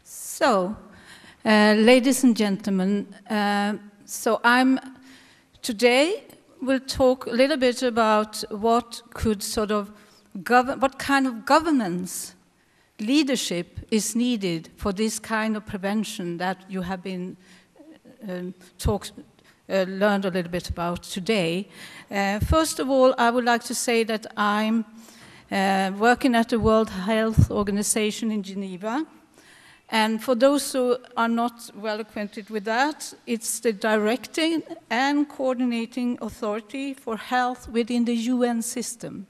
So, ladies and gentlemen, today we'll talk a little bit about what kind of governance leadership is needed for this kind of prevention that you have been learned a little bit about today. First of all, I would like to say that I'm working at the World Health Organization in Geneva. And for those who are not well acquainted with that, it's the directing and coordinating authority for health within the UN system.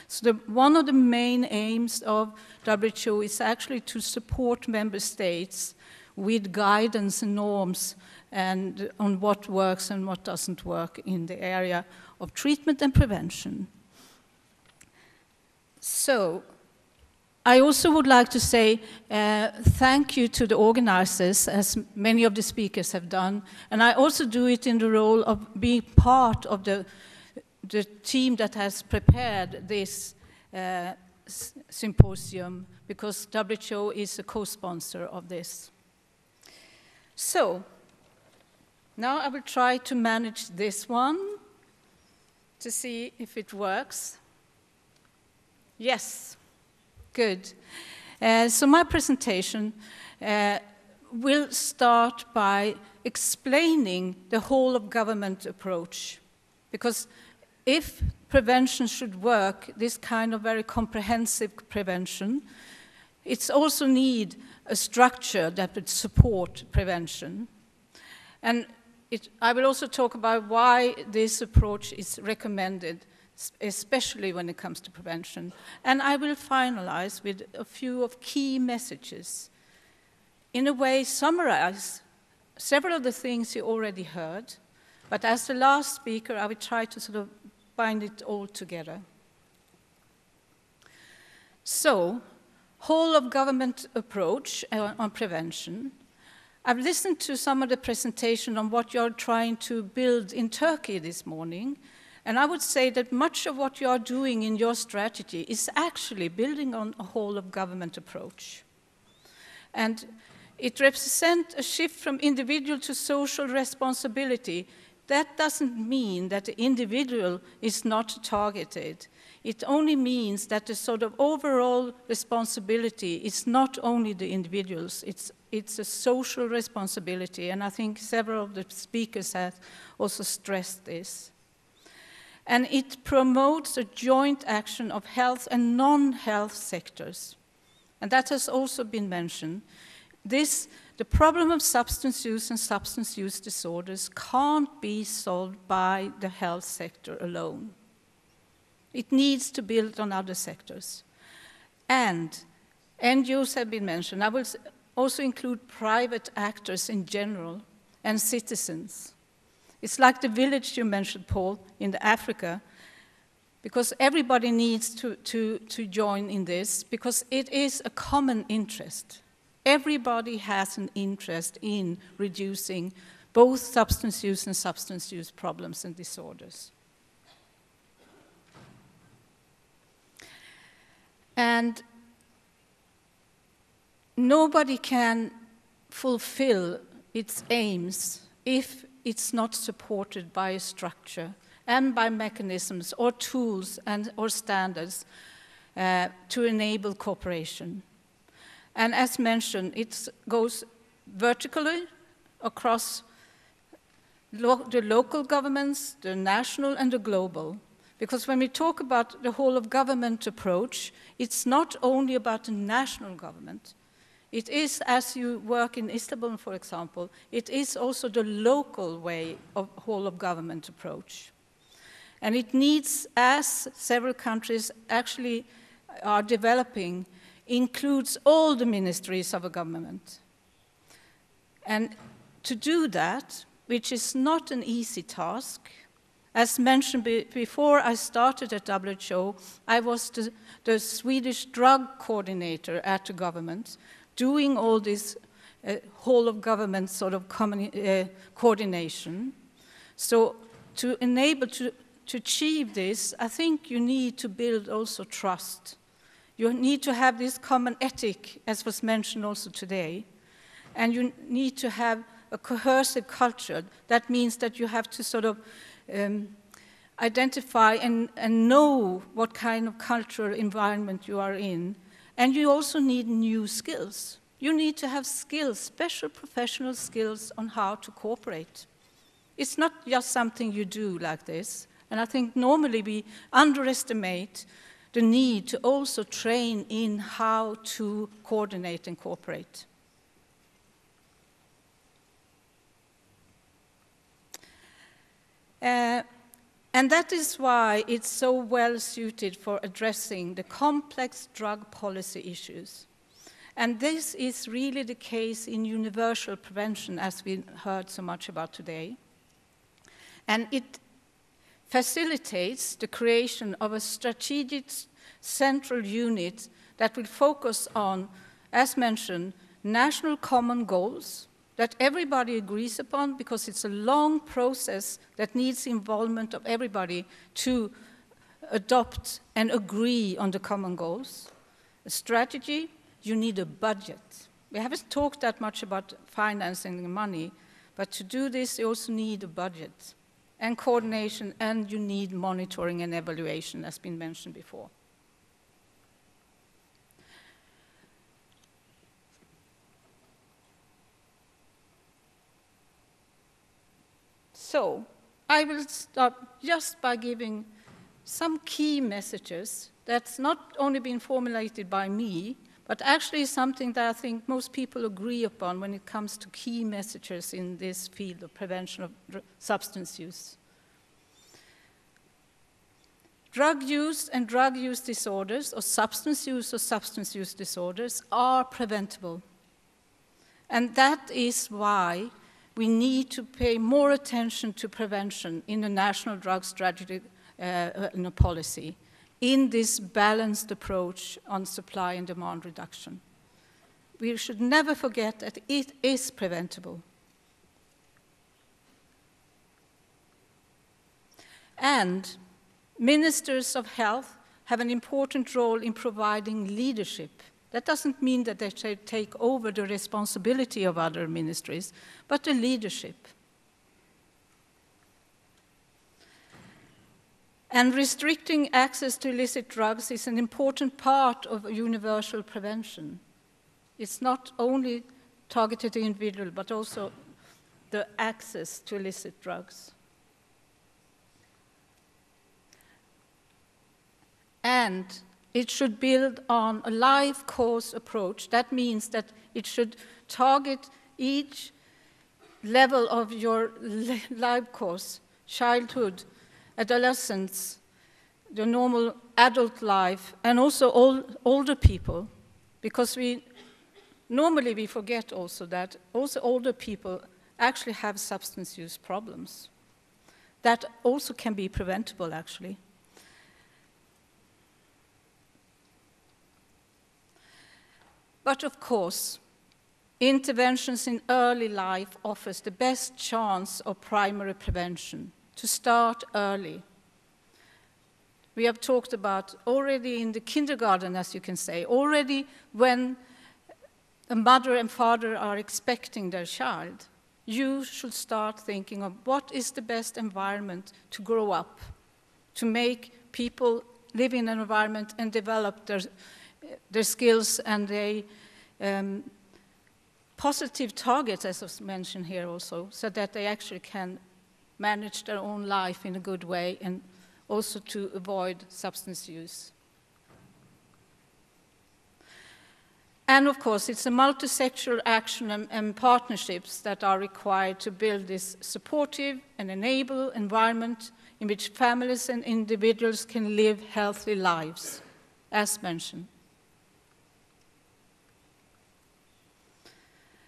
So one of the main aims of WHO is actually to support member states with guidance and norms and on what works and what doesn't work in the area of treatment and prevention. So, I also would like to say thank you to the organizers, as many of the speakers have done, and I also do it in the role of being part of the team that has prepared this symposium, because WHO is a co-sponsor of this. So, now I will try to manage this one to see if it works. Yes. Good. So my presentation will start by explaining the whole of government approach. Because if prevention should work, this kind of very comprehensive prevention, it's also need a structure that would support prevention. And I will also talk about why this approach is recommended, especially when it comes to prevention. And I will finalize with a few of key messages. In a way, summarize several of the things you already heard, but as the last speaker, I will try to sort of bind it all together. So, whole of government approach on prevention. I've listened to some of the presentation on what you're trying to build in Turkey this morning. And I would say that much of what you are doing in your strategy is actually building on a whole of government approach. And it represents a shift from individual to social responsibility. That doesn't mean that the individual is not targeted. It only means that the sort of overall responsibility is not only the individuals, it's a social responsibility. And I think several of the speakers have also stressed this. And it promotes a joint action of health and non-health sectors. And that has also been mentioned. The problem of substance use and substance use disorders can't be solved by the health sector alone. It needs to build on other sectors. And NGOs have been mentioned. I will also include private actors in general and citizens. It's like the village you mentioned, Paul, in Africa, because everybody needs to join in this, because it is a common interest. Everybody has an interest in reducing both substance use and substance use problems and disorders. And nobody can fulfill its aims if it's not supported by a structure and by mechanisms or tools or standards to enable cooperation. And as mentioned, it goes vertically across the local governments, the national and the global. Because when we talk about the whole of government approach, it's not only about the national government. It is, as you work in Istanbul, for example, it is also the local way of whole of government approach. And it needs, as several countries actually are developing, includes all the ministries of a government. And to do that, which is not an easy task, as mentioned before I started at WHO, I was the Swedish drug coordinator at the government, doing all this whole of government sort of coordination. So to enable to achieve this, I think you need to build also trust. You need to have this common ethic, as was mentioned also today. and you need to have a cohesive culture. That means that you have to sort of identify and know what kind of cultural environment you are in. And you also need new skills. You need to have skills, special professional skills on how to cooperate. It's not just something you do like this. And I think normally we underestimate the need to also train in how to coordinate and cooperate. And that is why it's so well suited for addressing the complex drug policy issues. And this is really the case in universal prevention, as we heard so much about today. And it facilitates the creation of a strategic central unit that will focus on, as mentioned, national common goals that everybody agrees upon, because it's a long process that needs involvement of everybody to adopt and agree on the common goals. A strategy, you need a budget. We haven't talked that much about financing and money, but to do this, you also need a budget and coordination, and you need monitoring and evaluation, as been mentioned before. So, I will start just by giving some key messages that's not only been formulated by me, but actually something that I think most people agree upon when it comes to key messages in this field of prevention of substance use. Drug use and drug use disorders, or substance use disorders, are preventable. And that is why we need to pay more attention to prevention in the national drug strategy policy, in this balanced approach on supply and demand reduction. We should never forget that it is preventable. And ministers of health have an important role in providing leadership. That doesn't mean that they should take over the responsibility of other ministries, but the leadership. And restricting access to illicit drugs is an important part of universal prevention. It's not only targeted to the individual, but also the access to illicit drugs. And it should build on a life course approach. That means that it should target each level of your life course, childhood, adolescence, the normal adult life, and also older people, because normally we forget also that also older people actually have substance use problems. That also can be preventable, actually. But of course, interventions in early life offers the best chance of primary prevention, to start early. We have talked about already in the kindergarten, as you can say, already when a mother and father are expecting their child, you should start thinking of what is the best environment to grow up, to make people live in an environment and develop their skills and their positive targets, as was mentioned here also, so that they actually can manage their own life in a good way and also to avoid substance use. And of course, it's a multi-sectoral action and partnerships that are required to build this supportive and enable environment in which families and individuals can live healthy lives, as mentioned.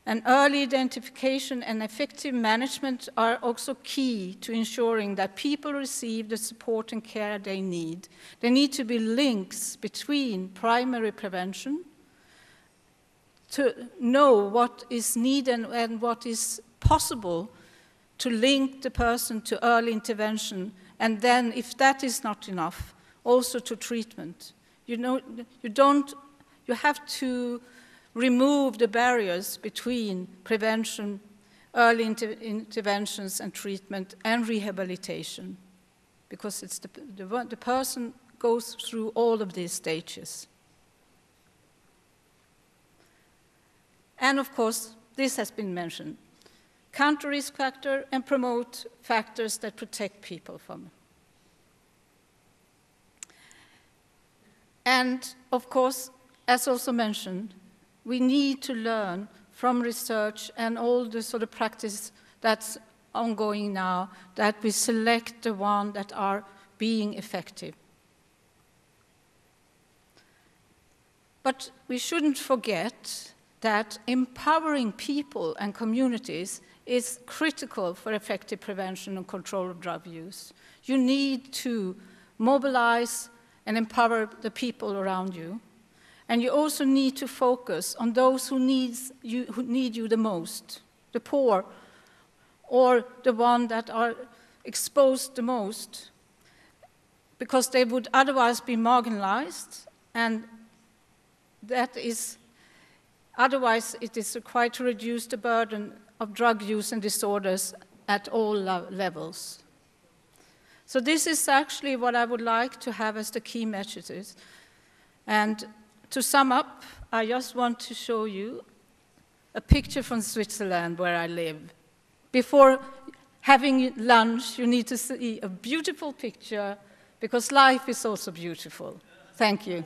And early identification and effective management are also key to ensuring that people receive the support and care they need. There need to be links between primary prevention to know what is needed and what is possible to link the person to early intervention, and then, if that is not enough, also to treatment. You have to remove the barriers between prevention, early interventions and treatment, and rehabilitation, because it's the person goes through all of these stages. And of course, this has been mentioned, counter risk factor and promote factors that protect people from. And of course, as also mentioned, we need to learn from research and all the sort of practice that's ongoing now, that we select the ones that are being effective. But we shouldn't forget that empowering people and communities is critical for effective prevention and control of drug use. You need to mobilize and empower the people around you. And you also need to focus on those who need you the most, the poor, or the ones that are exposed the most, because they would otherwise be marginalized, and that is, otherwise it is required to reduce the burden of drug use and disorders at all levels. So this is actually what I would like to have as the key messages. And to sum up, I just want to show you a picture from Switzerland where I live. Before having lunch, you need to see a beautiful picture, because life is also beautiful. Thank you.